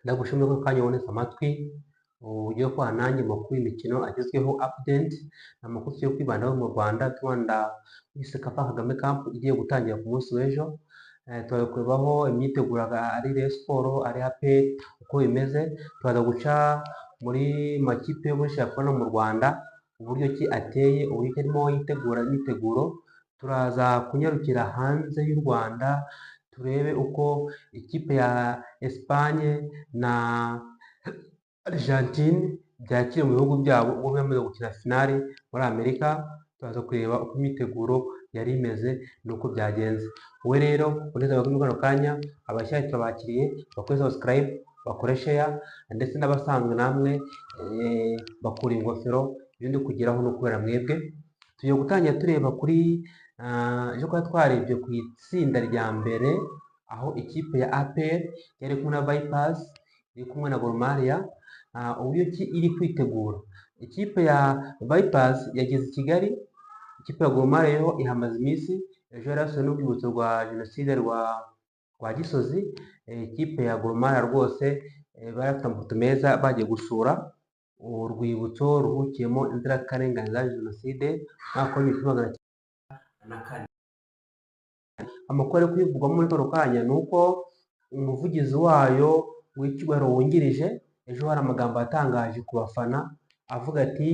ndagushimira ko kanya wonetse amatwi ugiye kubana nanjye makuru y'imikino agezweho update, amakuru yo kwibandaho mu Rwanda tubanda Sekafa Kagame Cup igiye gutangira ku munsi w'ejo. Turakurebaho imyiteguro ari Rayon Sports ari APR uko bimeze, turaza guca muri makipe yo muri shampiyona mu Rwanda uburyo ki ateye, uburyo arimo yitegura imyiteguro. Turaza kunyarukira hanze y'u Rwanda turebe uko ikipe ya Espagne na Argentine byakiriye mu bihugu byabo ubwo bamaze gukina finale muri Amerika. Turaza kureba uko imyiteguro yari imeze n'uko byagenze. Wowe rero uneze muri kano kanya, abashyashya turabakiriye bakore subscribe, bakore share, ndetse n'abasanzwe namwe bakura ingofero. Ibindi kugeraho no kubera mwebwe. Tugiye gutangira tureba kuri ejo kuba twarebye ku itsinda rya mbere, aho ikipe ya APR yari kumwe na Vipers iri kumwe na Gor Mahia, uburyo ki iri kwitegura. Ikipe ya Vipers yageze i Kigali, ikipe ya Gor Mahia yo ihamaze iminsi. Ejo yarasuwe n'urwibutso rwa jenoside rwa Gisozi. Ikipe ya Gor Mahia rwose bari bafite amafoto meza bagiye gusura urwibutso ruhukiyemo inzirakarengane za jenoside mwaka w'igihumbi kimwe magana cyenda na kane. Amakuru ari kwivugwamo muri kano kanya ni uko umuvugizi wayo w'icyubahiro wungirije ejo hari amagambo yatangaje ku bafana avuga ati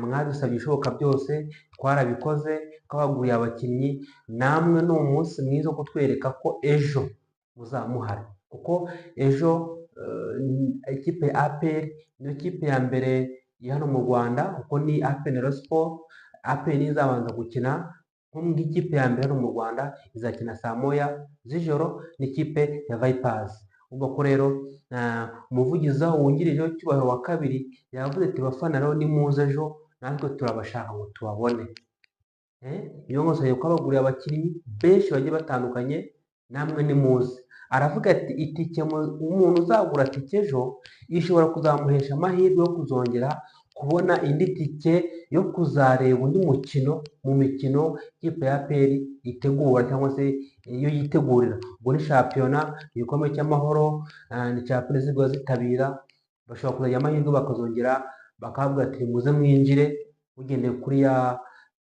mwadusabye ibishoboka byose twarabikoze, twabaguriye abakinnyi, namwe ni umunsi mwiza wo kutwereka ko ejo muzamuhari, kuko ejo ikipe ya APR niyo kipe ya mbere ya hano mu Rwanda, kuko ni APR na Rayon Sports. APR niyo izabanza gukina nk'ikipe ya mbere hano mu Rwanda, izakina saa moya z'ijoro n'ikipe ya Vipers. Ubwo ko rero umuvugizi wungirije w'icyubahiro wa kabiri yavuze ati bafana rero ni muze ejo natwe turabashaka ngo tubabone. Niyo ngosanye ko abaguriye abakinnyi benshi bagiye batandukanye, namwe ni muze. Aravuga ati itike umuntu uzagura tike ejo ishobora kuzamuhesha amahirwe yo kuzongera kubona indi tike yo kuzareba undi mukino mu mikino ikipe ya APR itegura cyangwa se iyo yitegurira. Ubwo ni shampiyona, igikombe cy'amahoro, ni cya perezida zitabira, bashobora kuzajya amahirwe bakazongera bakavuga ati muze mwinjire mugendeye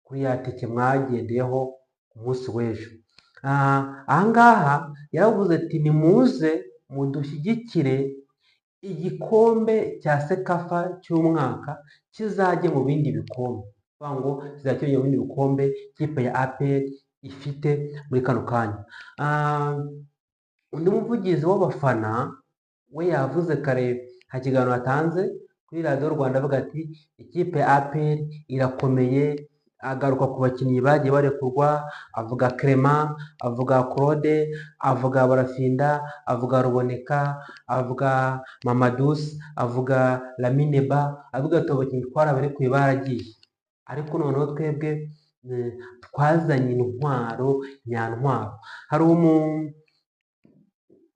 kuri ya tike mwagendeyeho ku munsi w'ejo. Ahangaha yaravuze ati nimuze mudushyigikire, igikombe cya Sekafa cy'umwaka kizajye mu bindi bikombe, kuvuga ngo kizajya mu bindi bikombe ikipe ya APR ifite muri kano kanya. Undi muvugizi w'abafana we yavuze kare nta kiganiro atanze kuri radiyo Rwanda, avuga ati ikipe ya APR irakomeye, agaruka ku bakinnyi bagiye barekurwa, avuga Clement, avuga Claude, avuga Barafinda, avuga Ruboneka, avuga Mamadous, avuga Lamineba, avuga ati abakinnyi twarabarekuye baragiye, ariko noneho twebwe twazanye intwaro nyantwaro.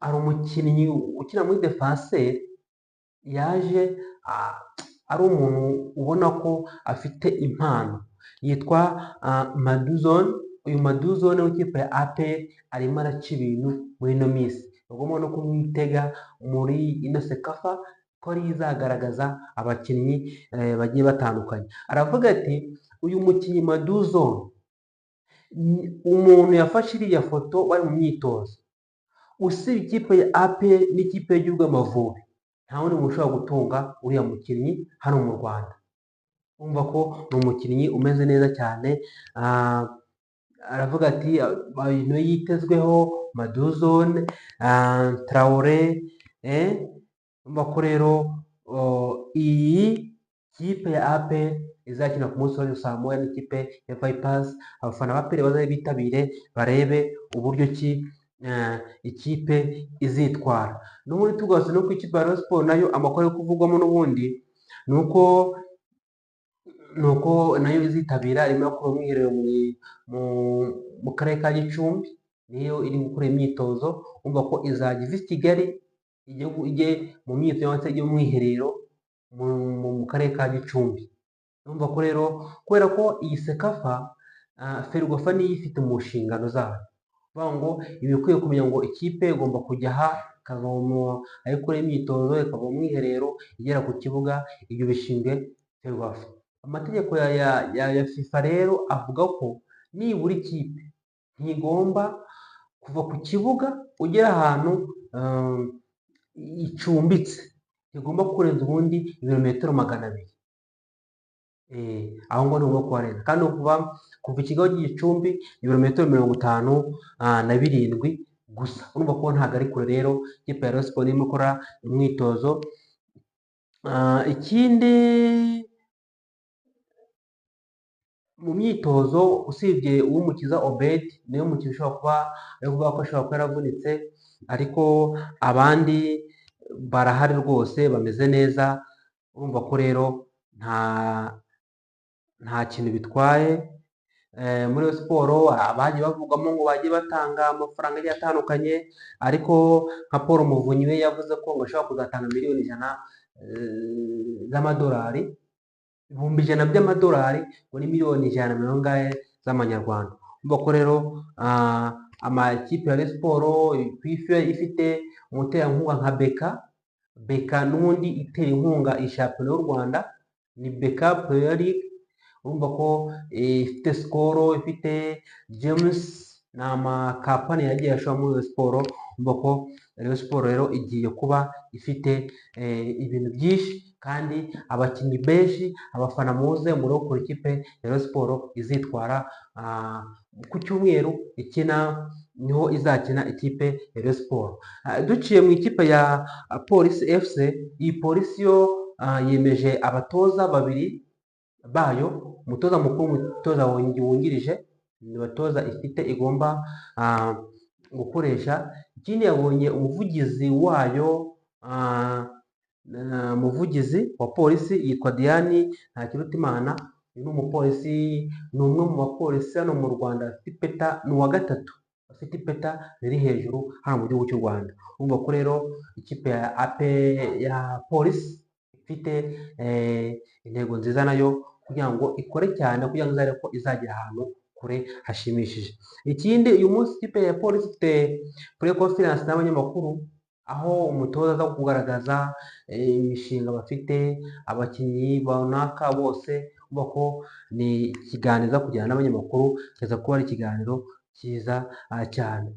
Hari umukinnyi ukina muri defenseur yaje ari umuntu ubona ko afite impano, yitwa Maduzone. Uyu Maduzone w'ikipe ya APR arimo araca ibintu muri ino minsi, ugomba no kumwitega muri ino Sekafa ko ari izagaragaza abakinnyi bagiye batandukanye. Aravuga ati uyu mukinnyi Maduzone, umuntu yafashe iriya foto bari mu myitozo, usibye ikipe ya APR n'ikipe y'igihugu Amavubi, nta wundi muntu ushobora gutunga uriya mukinnyi hano mu Rwanda. Urumva ko ni umukinnyi umeze neza cyane. Aravuga ati ibintu yitezweho Maduzone, Traore. Urumva ko rero iyi kipe ya APR izakina ku munsi w'ejo saa moya n'ikipe ya Vipers. Abafana ba APR bazabe bitabire barebe uburyo ki ikipe izitwara. N'ubundi tugarutse no ku ikipe ya Rayon Sports nayo amakuru yo kuvugwamo n'ubundi ni uko nayo izitabira, irimo gukora umwiherero mu karere ka Gicumbi, niyo iri gukora imyitozo. Umva ko izajya iva i Kigali ijye mu myitozo cyangwa se ijye mu mwiherero mu karere ka Gicumbi. Urumva ko rero kubera ko iyi Sekafa Ferwafa niyo ifite mu nshingano zayo, kuvuga ngo iba ikwiye kumenya ngo ikipe igomba kujya aha aho ikorera imyitozo, ikava mu mwiherero igera ku kibuga, ibyo bishinzwe Ferwafa. Amategeko ya FIFA rero avuga ko nibura ikipe ntigomba kuva ku kibuga ugera ahantu icumbitse, ntigomba kurenza ubundi ibirometero 200. Aho ngo nubwo kuharenza, kandi kuva ikigo Gicumbi ibirometero 57 gusa. Urumva ko ntabwo ari kure rero ikipe ya Rayon Sports irimo ikora imyitozo. Ikindi mu myitozo usibye uw'Umukiza Obed niyo mukinnyi ushobora kuba ari kuvuga ko ashobora kuba yaravunitse, ariko abandi barahari rwose bameze neza. Urumva ko rero nta kintu bitwaye. Muri Rayon Sports abagiye bavugamo ngo bagiye batanga amafaranga agiye atandukanye, ariko nka Paul Muvunyi we yavuze ko ngo ashobora kuzatanga miliyoni 100 z'amadolari, ibihumbi 100 by'amadolari, ngo ni miliyoni 100 z'amanyarwanda. Urumva ko rero amakipe ya Rayon Sports ifite umuterankunga nka Beka n'ubundi itera inkunga ishampiyona y'u Rwanda ni Beka Premier League. Urumva ko ifite Skol, ifite James, ni amakampani yagiye ashora muri Rayon Sports. Urumva ko Rayon Sports rero igiye kuba ifite ibintu byinshi kandi abakinnyi benshi, abafana muze muri gukora ikipe ya Rayon Sports izitwara ku cyumweru niho izakina ikipe ya Rayon Sports. Duciye mu ikipe ya Police FC, iyi Police yo yemeje abatoza babiri bayo, umutoza mukuru, umutoza wungirije, ni batoza ifite igomba gukoresha. Ikindi yabonye umuvugizi wayo, umuvugizi wa polisi yitwa Diane Ntakirutimana. Uyu ni umupolisi, ni umwe mu bapolisi hano mu Rwanda afite ipeta, ni uwa gatatu afite ipeta riri hejuru hano mu gihugu cy'u Rwanda. Urumva ko rero ikipe ya polisi ifite intego nziza nayo kugira ngo ikore cyane, kugira ngo izarebe ko izagera ahantu kure hashimishije. Ikindi, uyu munsi ikipe ya polisi ifite pre conference n'abanyamakuru, aho umutoza aza kugaragaza imishinga bafite, abakinnyi runaka bose. Urumva ko ni ikiganiro kujyana n'abanyamakuru, kiza kuba ari ikiganiro cyiza cyane.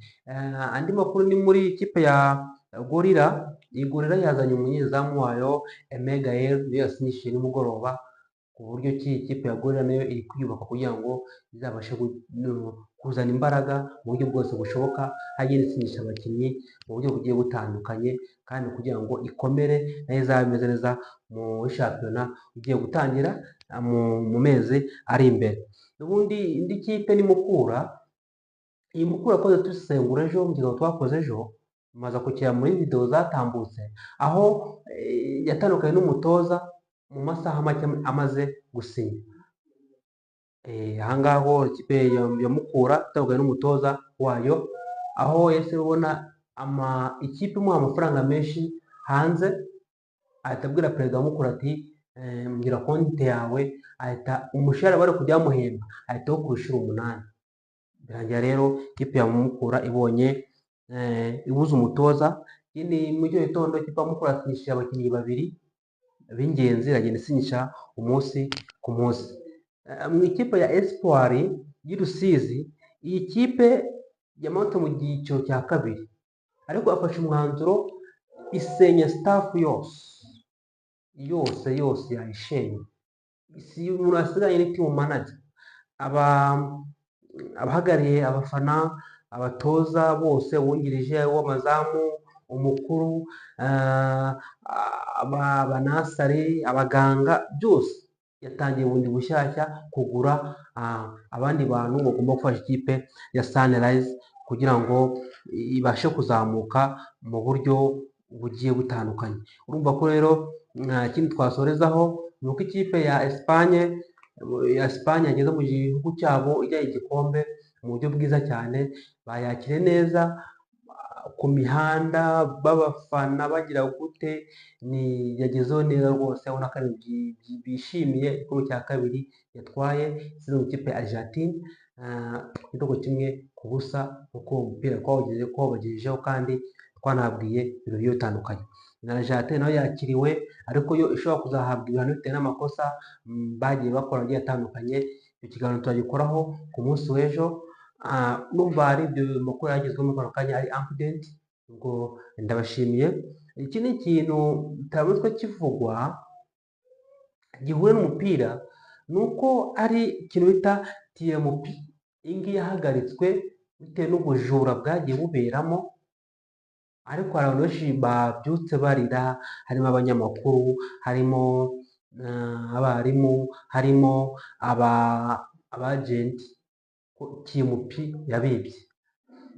Andi makuru ni muri ikipe ya Gorilla. Iyi Gorilla yazanye umunyezamu wayo Aime Gaël, niyo yasinyishije nimugoroba, ku buryo ikipe ya Gorilla nayo iri kwiyubaka kugira ngo izabashe kuzana imbaraga mu buryo bwose bushoboka, hagenda isinyisha abakinnyi mu buryo bugiye butandukanye, kandi kugira ngo ikomere nayo izaba imeze neza mu shampiyona ugiye gutangira mu mezi ari imbere. Ubundi indi kipe ni Mukura. Iyi Mukura koze dusesengura ejo mu kiganiro twakoze ejo, tumaze kukira muri video zatambutse, aho yatandukanye n'umutoza mu masaha make amaze gusinya. Ahangaho ikipe ya Mukura itandukanye n'umutoza wayo, aho yese ubona ikipe imuha amafaranga menshi hanze, ahita abwira perezida wa Mukura ati mbwira konti yawe, ahita umushahara bari kujya bamuhemba ahita wo kurusha 8. Birangira rero ikipe ya Mukura ibonye ibuze umutoza. Ikindi, mu gitondo ikipe ya Mukura yasinyishije abakinnyi 2 b'ingenzi, iragenda isinyisha umunsi ku munsi. Mu ikipe ya Espoir y'i Rusizi, iyi kipe yamanutse mu cyiciro cya 2, ariko afashe umwanzuro isenya staff yose yayishenye. Umuntu asigaye ni team manager, abahagarariye abafana, abatoza bose, wungirije w'amazamu, umukuru, abanasari, abaganga, byose yatangiye bundi bushyashya kugura abandi bantu bagomba gufasha ikipe ya Sunrise kugira ngo ibashe kuzamuka mu buryo bugiye butandukanye. Urumva ko rero ikindi twasorezaho ni uko ikipe ya Espagne yageze mu gihugu cyabo ijyanye igikombe mu buryo bwiza cyane, bayakire neza ku mihanda, babafana bagira gute, yagezeho neza rwose, abona ko bishimiye igikombe cya 2 yatwaye mu ikipe ya Argentine, igitego 1-0 uko umupira kwabagejejeho, kandi twanabwiye ibintu bigiye bitandukanye. Na Jate nayo yakiriwe ariko yo ishobora kuzahabwa ibihano bitewe n'amakosa bagiye bakora agiye atandukanye. Icyo kiganiro turagikoraho ku munsi w'ejo. Numva hari ibyo makuru yagezweho muri kano kanya ari update, ubwo ndabashimiye. Iki ni ikintu kitabuzwe kivugwa gihuye n'umupira, ni uko ari ikintu bita TMP. Iyi ngiyi yahagaritswe bitewe n'ubujura bwagiye buberamo, ariko hari abantu benshi babyutse barira, harimo abanyamakuru, harimo abarimu, harimo abagenti ko TMP yabibye.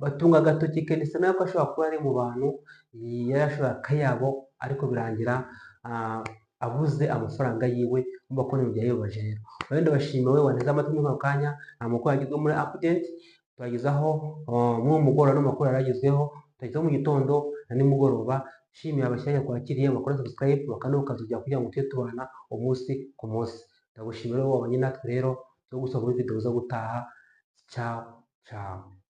Batunga agatoki Kenisa nawe ko ashobora kuba ari mu bantu yarashoboye akayabo, ariko birangira abuze amafaranga yiwe. Umva ko n'ibyo yayobaje rero. Wenda bashimiye wowe waneze amatwi muri kano kanya, amakuru yagezweho muri update tubagezaho mu mugoroba n'amakuru yaragezweho tubagezaho mu gitondo na nimugoroba. Shimiye abashyashya twakiriye bakora subscribe bakazujya kugira ngo tujye tubana umunsi ku munsi. Ndagushimira wowe wabanye natwe rero, zo gusaba muri video zo gutaha. Ciao ciao.